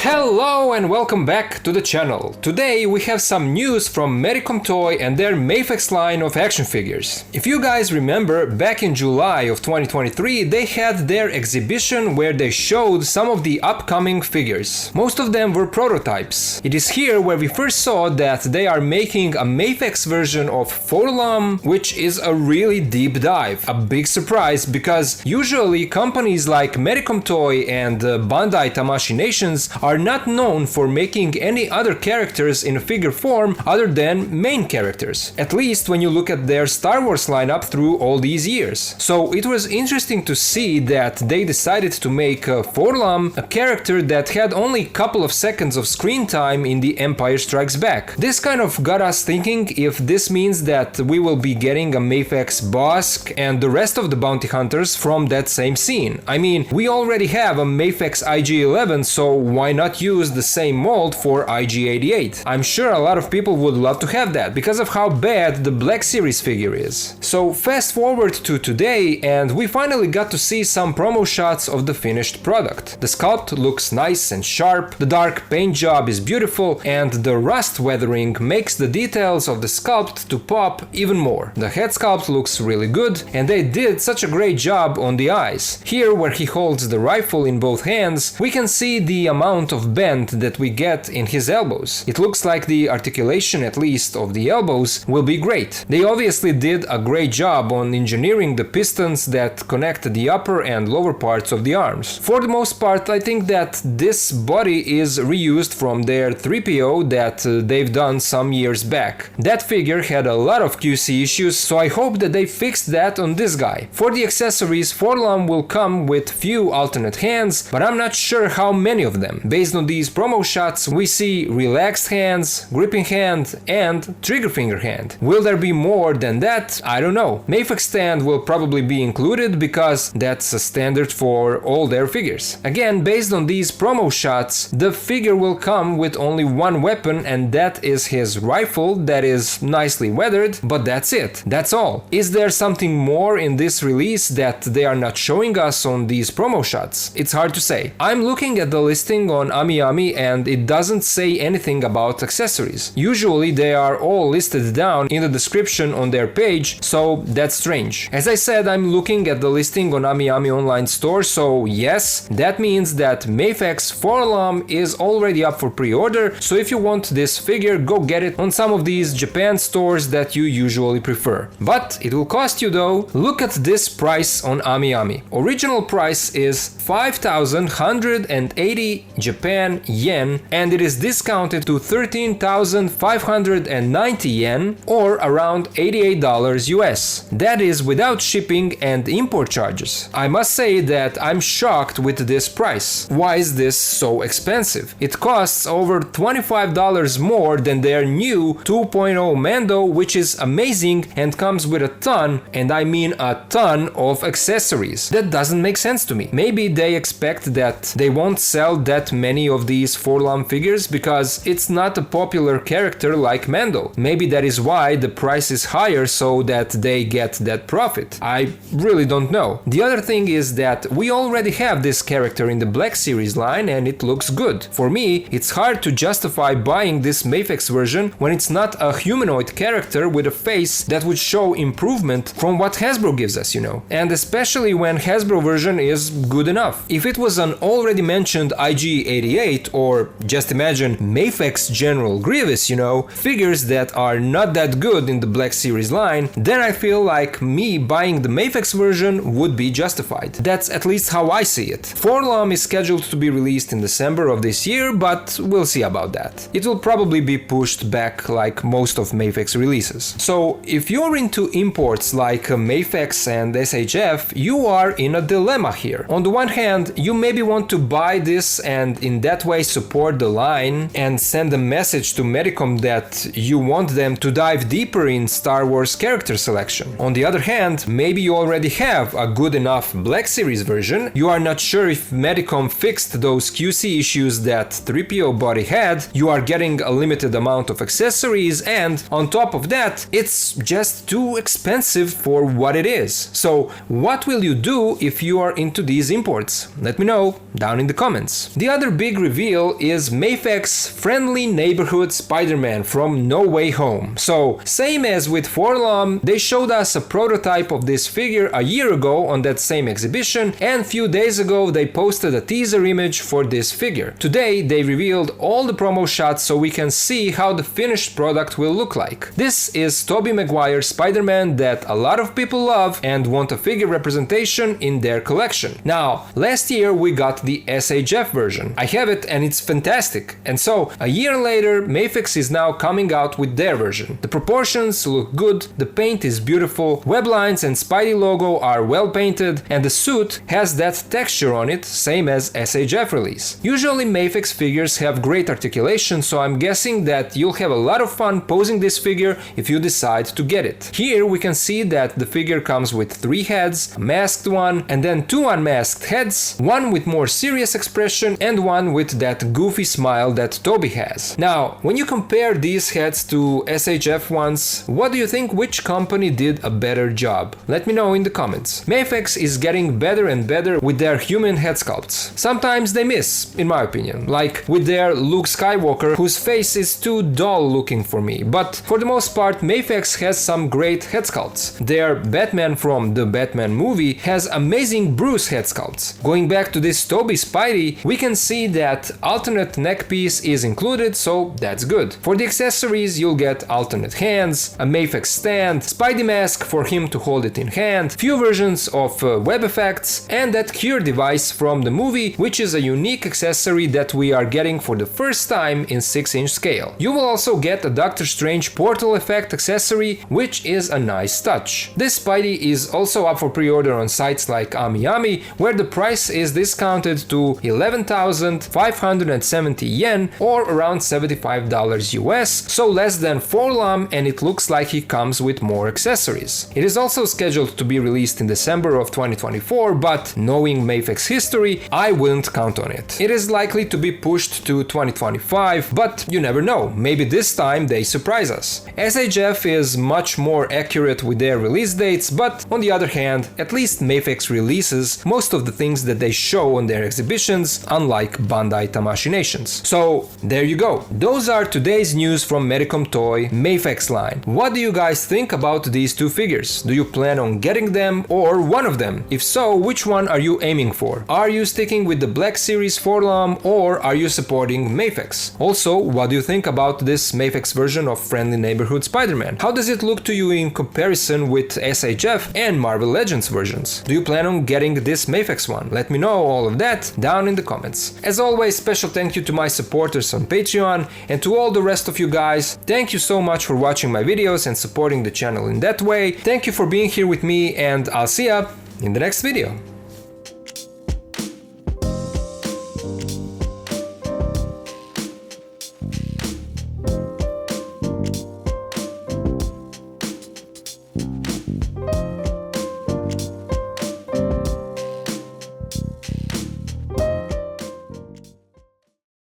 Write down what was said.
Hello and welcome back to the channel. Today we have some news from Medicom Toy and their MAFEX line of action figures. If you guys remember, back in July of 2023 they had their exhibition where they showed some of the upcoming figures. Most of them were prototypes. It is here where we first saw that they are making a MAFEX version of 4-LOM, which is a really deep dive. A big surprise because usually companies like Medicom Toy and Bandai Tamashii Nations are not known for making any other characters in a figure form other than main characters, at least when you look at their Star Wars lineup through all these years. So it was interesting to see that they decided to make 4-LOM a character that had only a couple of seconds of screen time in The Empire Strikes Back. This kind of got us thinking if this means that we will be getting a MAFEX Bosk and the rest of the bounty hunters from that same scene. I mean, we already have a MAFEX IG-11, so why not use the same mold for IG-88? I'm sure a lot of people would love to have that because of how bad the Black Series figure is. So fast forward to today and we finally got to see some promo shots of the finished product. The sculpt looks nice and sharp, the dark paint job is beautiful, and the rust weathering makes the details of the sculpt to pop even more. The head sculpt looks really good and they did such a great job on the eyes. Here where he holds the rifle in both hands, we can see the amount of bend that we get in his elbows. It looks like the articulation, at least of the elbows, will be great. They obviously did a great job on engineering the pistons that connect the upper and lower parts of the arms. For the most part, I think that this body is reused from their 3PO that they've done some years back. That figure had a lot of QC issues, so I hope that they fixed that on this guy. For the accessories, 4-LOM will come with few alternate hands, but I'm not sure how many of them. Based on these promo shots, we see relaxed hands, gripping hand, and trigger finger hand. Will there be more than that? I don't know. MAFEX stand will probably be included because that's a standard for all their figures. Again, based on these promo shots, the figure will come with only one weapon, and that is his rifle that is nicely weathered, but that's it. That's all. Is there something more in this release that they are not showing us on these promo shots? It's hard to say. I'm looking at the listing on AmiAmi and it doesn't say anything about accessories. Usually they are all listed down in the description on their page, so that's strange. As I said, I'm looking at the listing on AmiAmi online store, so yes, that means that MAFEX 4-LOM is already up for pre-order, so if you want this figure, go get it on some of these Japan stores that you usually prefer. But it will cost you though. Look at this price on AmiAmi. Original price is 5,180 Japan yen and it is discounted to 13,590 yen or around $88 US. That is without shipping and import charges. I must say that I'm shocked with this price. Why is this so expensive? It costs over $25 more than their new 2.0 Mando, which is amazing and comes with a ton, and I mean a ton of accessories. That doesn't make sense to me. Maybe they expect that they won't sell that many of these 4-LOM figures because it's not a popular character like Mando. Maybe that is why the price is higher so that they get that profit. I really don't know. The other thing is that we already have this character in the Black Series line and it looks good. For me, it's hard to justify buying this MAFEX version when it's not a humanoid character with a face that would show improvement from what Hasbro gives us, you know. And especially when Hasbro version is good enough. If it was an already mentioned IG-88 or just imagine MAFEX General Grievous, you know, figures that are not that good in the Black Series line, then I feel like me buying the MAFEX version would be justified. That's at least how I see it. 4-LOM is scheduled to be released in December of this year, but we'll see about that. It will probably be pushed back like most of MAFEX releases. So if you're into imports like MAFEX and SHF, you are in a dilemma here. On the one hand, you maybe want to buy this and in that way support the line and send a message to Medicom that you want them to dive deeper in Star Wars character selection. On the other hand, maybe you already have a good enough Black Series version, you are not sure if Medicom fixed those QC issues that 3PO body had, you are getting a limited amount of accessories, and on top of that, it's just too expensive for what it is. So what will you do if you are into these imports? Let me know down in the comments. The other big reveal is MAFEX Friendly Neighborhood Spider-Man from No Way Home. So, same as with 4-LOM, they showed us a prototype of this figure a year ago on that same exhibition, and few days ago they posted a teaser image for this figure. Today they revealed all the promo shots so we can see how the finished product will look like. This is Tobey Maguire's Spider-Man that a lot of people love and want a figure representation in their collection. Now, last year we got the SHF version. I have it and it's fantastic. And so, a year later, MAFEX is now coming out with their version. The proportions look good, the paint is beautiful, web lines and Spidey logo are well painted, and the suit has that texture on it, same as SHF release. Usually MAFEX figures have great articulation, so I'm guessing that you'll have a lot of fun posing this figure if you decide to get it. Here we can see that the figure comes with 3 heads, a masked one, and then 2 unmasked heads, one with more serious expression and one with that goofy smile that Tobey has. Now, when you compare these heads to SHF ones, what do you think, which company did a better job? Let me know in the comments. MAFEX is getting better and better with their human head sculpts. Sometimes they miss, in my opinion, like with their Luke Skywalker, whose face is too dull looking for me, but for the most part MAFEX has some great head sculpts. Their Batman from the Batman movie has amazing Bruce head sculpts. Going back to this Tobey Spidey, we can see that alternate neck piece is included, so that's good. For the accessories you'll get alternate hands, a MAFEX stand, Spidey mask for him to hold it in hand, few versions of web effects, and that cure device from the movie, which is a unique accessory that we are getting for the first time in 6-inch scale. You will also get a Doctor Strange portal effect accessory, which is a nice touch. This Spidey is also up for pre-order on sites like AmiAmi, where the price is discounted to 11,570 yen or around $75 US, so less than 4-LOM, and it looks like he comes with more accessories. It is also scheduled to be released in December of 2024, but knowing MAFEX history, I wouldn't count on it. It is likely to be pushed to 2025, but you never know, maybe this time they surprise us. SHF is much more accurate with their release dates, but on the other hand, at least MAFEX releases most of the things that they show on their exhibitions, unlike Bandai Tamashii Nations. So there you go. Those are today's news from Medicom Toy MAFEX line. What do you guys think about these two figures? Do you plan on getting them or one of them? If so, which one are you aiming for? Are you sticking with the Black Series 4-LOM or are you supporting MAFEX? Also, what do you think about this MAFEX version of Friendly Neighborhood Spider-Man? How does it look to you in comparison with SHF and Marvel Legends versions? Do you plan on getting this MAFEX one? Let me know all of that down in the comments. As always, special thank you to my supporters on Patreon, and to all the rest of you guys, thank you so much for watching my videos and supporting the channel in that way. Thank you for being here with me, and I'll see ya in the next video.